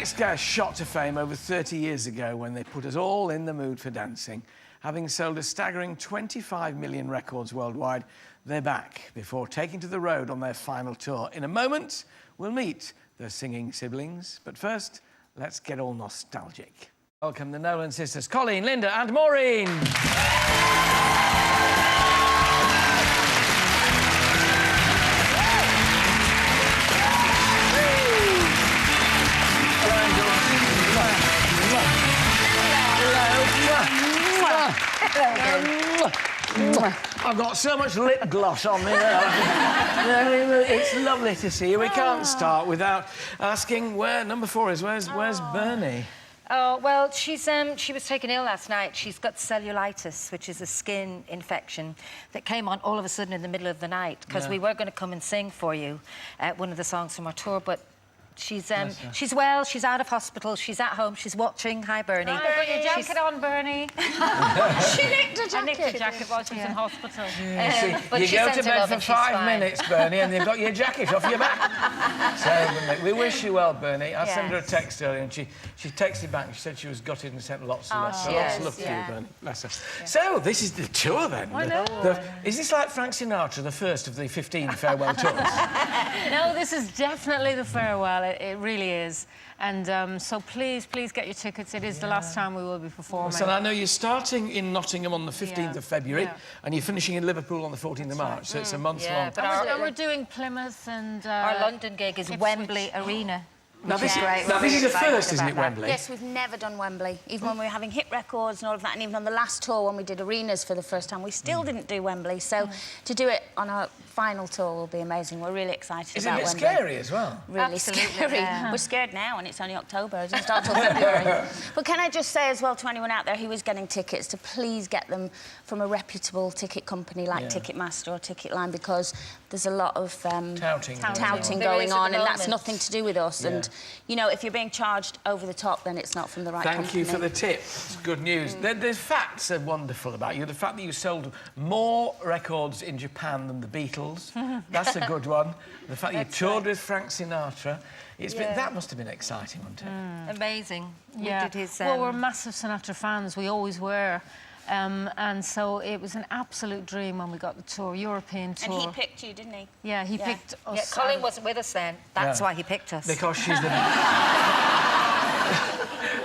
next guest shot to fame over 30 years ago when they put us all in the mood for dancing. Having sold a staggering 25 million records worldwide, they're back before taking to the road on their final tour. In a moment, we'll meet their singing siblings. But first, let's get all nostalgic. Welcome the Nolans sisters, Coleen, Linda and Maureen. I've got so much lip gloss on me now. It's lovely to see you. We can't start without asking where number 4 is. Where's Bernie? Oh, well, she was taken ill last night. She's got cellulitis, which is a skin infection that came on all of a sudden in the middle of the night, because we were going to come and sing for you one of the songs from our tour, but she's well, she's out of hospital, she's at home, she's watching. Hi, Bernie. Hi, put your jacket on, Bernie. She nicked a jacket. I nicked a jacket while she was in hospital. But you she go sent to her bed love for and she's 5 fine. minutes, Bernie, and you've got your jacket off your back. So, we wish you well, Bernie. I sent her a text earlier and she texted back and she said she was gutted and sent lots of love. So lots of love to you, Bernie. Bless her. Yeah. So, this is the tour then. I know. Is this like Frank Sinatra, the first of the 15 farewell tours? No, this is definitely the farewell. It really is. And so please get your tickets. It is the last time we will be performing. So I know you're starting in Nottingham on the 15th of February and you're finishing in Liverpool on the 14th of March, so it's a month long. But we're doing Plymouth and... our London gig is Wembley Arena. Now, this is the first, isn't it, Wembley? Yes, we've never done Wembley. Even when we were having hit records and all of that, and even on the last tour when we did arenas for the first time, we still didn't do Wembley. So to do it on our final tour will be amazing. We're really excited about Wembley. Is it a bit scary as well? Really scary. We're scared now, and it's only October. It doesn't start till February. But can I just say as well to anyone out there who is getting tickets to please get them from a reputable ticket company like Ticketmaster or Ticketline, because there's a lot of touting going on, and that's nothing to do with us. And, you know, if you're being charged over the top, then it's not from the right company. Thank you for the tip. It's good news. The facts are wonderful about you. The fact that you sold more records in Japan than the Beatles, that's a good one. The fact that you toured with Frank Sinatra, that must have been exciting, wasn't it? Amazing. Yeah. Well, we're massive Sinatra fans. We always were. And so it was an absolute dream when we got the tour, European tour. And he picked you, didn't he? Yeah, he picked us. Yeah, Coleen wasn't with us then. That's why he picked us. Because she's the...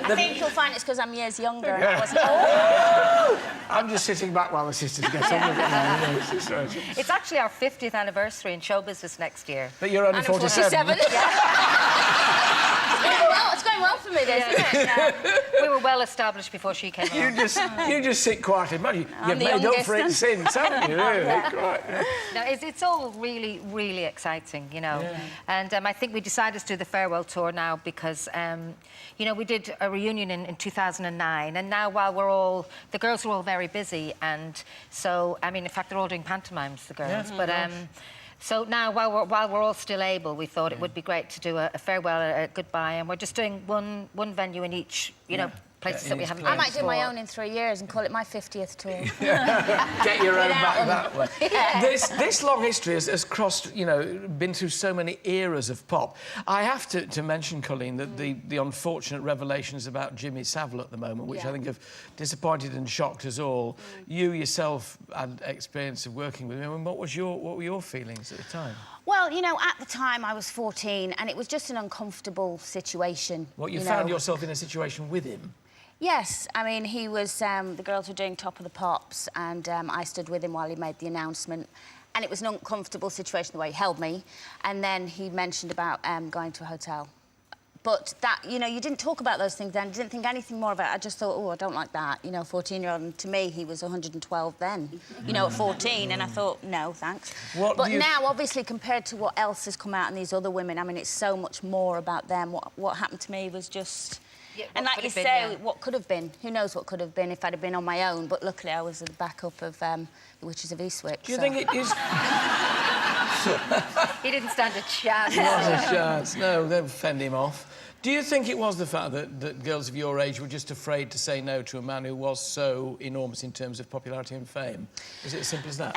I think you'll find it's because I'm years younger. I'm just sitting back while the sisters get on with it now. It's actually our 50th anniversary in show business next year. But you're only 47. It's going well for me, isn't it? We were well established before she came along. You just sit quietly. You've made up for it since, haven't you? Really? No, it's all really, really exciting, you know. And I think we decided to do the farewell tour now because, you know, we did a reunion in 2009, and now while the girls are all very busy, and so, I mean, in fact, they're all doing pantomimes, the girls, but... So now, while we're all still able, we thought it would be great to do a farewell, a goodbye, and we're just doing one venue in each, you know, places that we haven't been I might do before. my own in 3 years and call it my 50th tour. Get your own back that way. This long history has crossed, you know, been through so many eras of pop. I have to mention, Coleen, that the unfortunate revelations about Jimmy Savile at the moment, which I think have disappointed and shocked us all. You yourself had experience of working with him. And what were your feelings at the time? Well, you know, at the time I was 14 and it was just an uncomfortable situation. What, you found yourself in a situation with him? Yes, I mean, he was... the girls were doing Top of the Pops and I stood with him while he made the announcement. And it was an uncomfortable situation, the way he held me. And then he mentioned about going to a hotel. But that, you know, you didn't talk about those things then. You didn't think anything more about it. I just thought, oh, I don't like that. You know, 14-year-old. And to me, he was 112 then, you know, at 14. And I thought, no, thanks. But now, obviously, compared to what else has come out and these other women, I mean, it's so much more about them. What happened to me was just... Yeah, and like you say, what could have been? Who knows what could have been if I'd have been on my own? But luckily, I was the backup of the Witches of Eastwick. Do you think it is... He didn't stand a chance. Not a chance. No, they'll fend him off. Do you think it was the fact that girls of your age were just afraid to say no to a man who was so enormous in terms of popularity and fame? Is it as simple as that?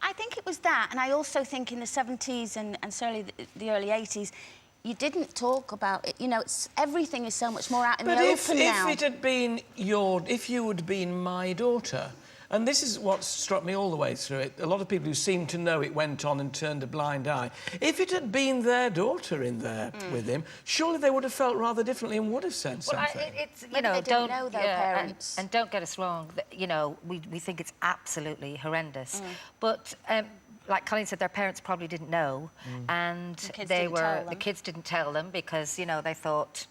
I think it was that, and I also think in the 70s and certainly the early 80s, you didn't talk about it. You know, everything is so much more out in the But open now. if it had been if you had been my daughter, and this is what struck me all the way through it, a lot of people who seemed to know it went on and turned a blind eye. If it had been their daughter in there with him, surely they would have felt rather differently and would have said something. It's, you Maybe know, they didn't know their parents. And don't get us wrong, you know, we think it's absolutely horrendous. But like Coleen said, their parents probably didn't know, and the kids didn't tell them because, you know, they thought.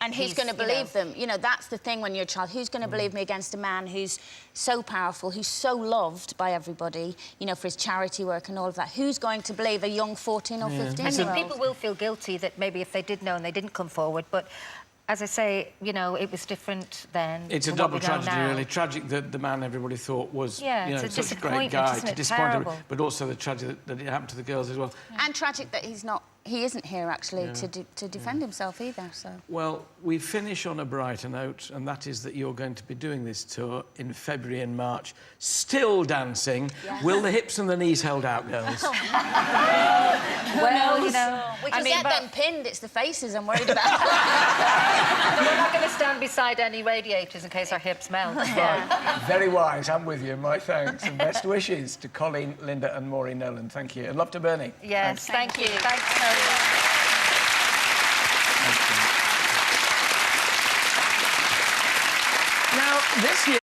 And who's going to believe them? You know, that's the thing when you're a child. Who's going to believe me against a man who's so powerful, who's so loved by everybody, you know, for his charity work and all of that? Who's going to believe a young 14 or 15-year-old? I think people will feel guilty that maybe if they did know and they didn't come forward, but as I say, you know, it was different then. It's a double tragedy, really. Tragic that the man everybody thought was, you know, such a great guy, to disappoint him, but also the tragedy that it happened to the girls as well. And tragic that he isn't here, actually, to defend himself either, so... Well, we finish on a brighter note, and that is that you're going to be doing this tour in February and March, still dancing. Yes. Will the hips and the knees hold out, girls? Well, you know... We can get them pinned, it's the faces I'm worried about. We're not going to stand beside any radiators in case our hips melt. Right. Very wise, I'm with you. My thanks and best wishes to Coleen, Linda and Maureen Nolan. Thank you. And love to Bernie. Yes, thank you. Thanks very much. Now, this year...